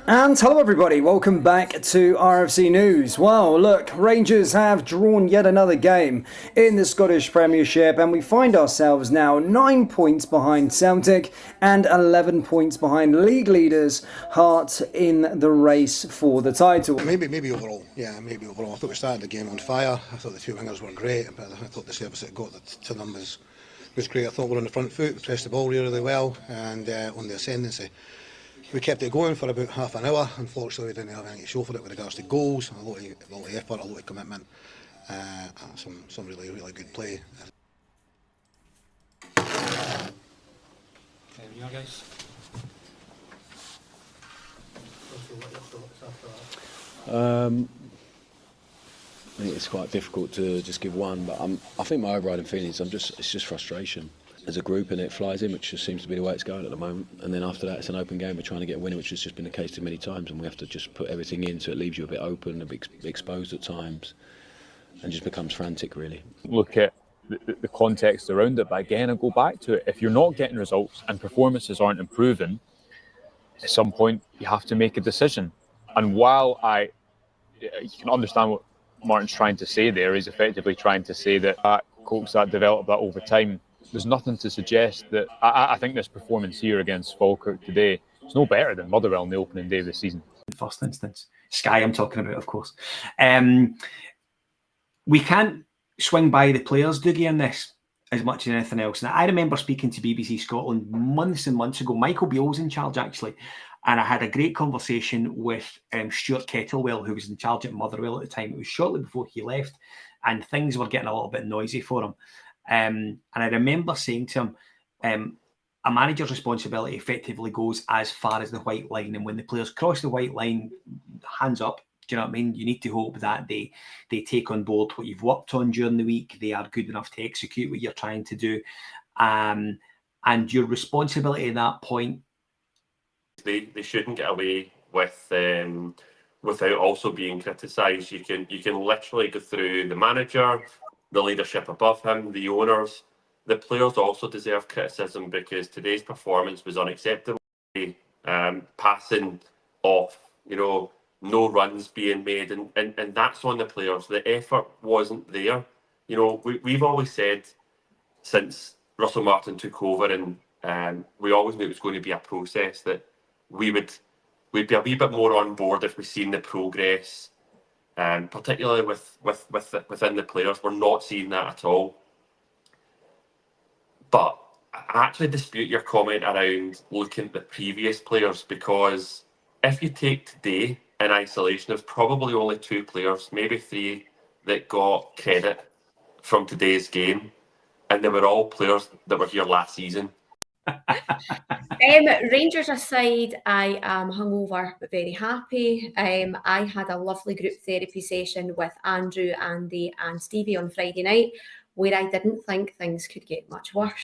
And hello everybody, welcome back to RFC News. Well, look, Rangers have drawn yet another game in the Scottish Premiership and we find ourselves now 9 points behind Celtic and 11 points behind league leaders Hearts in the race for the title. Maybe overall, maybe overall. I thought we started the game on fire. I thought the two wingers were great, but I thought the service that got to them was great. I thought we were on the front foot, we pressed the ball really well and on the ascendancy. We kept it going for about half an hour. Unfortunately, we didn't have anything to show for it with regards to goals, a lot of effort, a lot of commitment, some really good play. You guys? I think it's quite difficult to just give one, but I think my overriding feeling is it's just frustration as a group, and it flies in, which just seems to be the way it's going at the moment. And then after that, it's an open game. We're trying to get a winner, which has just been the case too many times, and we have to just put everything in, so it leaves you a bit open, a bit exposed at times, and just becomes frantic, really. Look at the context around it, but again, I go back to it. If you're not getting results and performances aren't improving, at some point you have to make a decision. And while you can understand what Martin's trying to say there, he's effectively trying to say that coach that developed that over time. There's nothing to suggest that. I think this performance here against Falkirk today is no better than Motherwell in the opening day of the season. In the first instance, Sky I'm talking about, of course. We can't swing by the players, Dougie, in this as much as anything else. And I remember speaking to BBC Scotland months and months ago. Michael Beale's in charge, actually. And I had a great conversation with Stuart Kettlewell, who was in charge at Motherwell at the time. It was shortly before he left, and things were getting a little bit noisy for him. And I remember saying to him, a manager's responsibility effectively goes as far as the white line. And when the players cross the white line, hands up. Do you know what I mean? You need to hope that they take on board what you've worked on during the week. They are good enough to execute what you're trying to do. And your responsibility at that point. They shouldn't get away with without also being criticised. You can literally go through the manager, the leadership above him, the owners. The players also deserve criticism because today's performance was unacceptable. Passing off, no runs being made, and that's on the players. The effort wasn't there. We've always said since Russell Martin took over, and we always knew it was going to be a process, that we'd be a wee bit more on board if we've seen the progress, particularly within the players. We're not seeing that at all. But I actually dispute your comment around looking at the previous players, because if you take today in isolation, there's probably only 2 players, maybe 3, that got credit from today's game, and they were all players that were here last season. Rangers aside, I am hungover but very happy. I had a lovely group therapy session with Andrew, Andy and Stevie on Friday night, where I didn't think things could get much worse.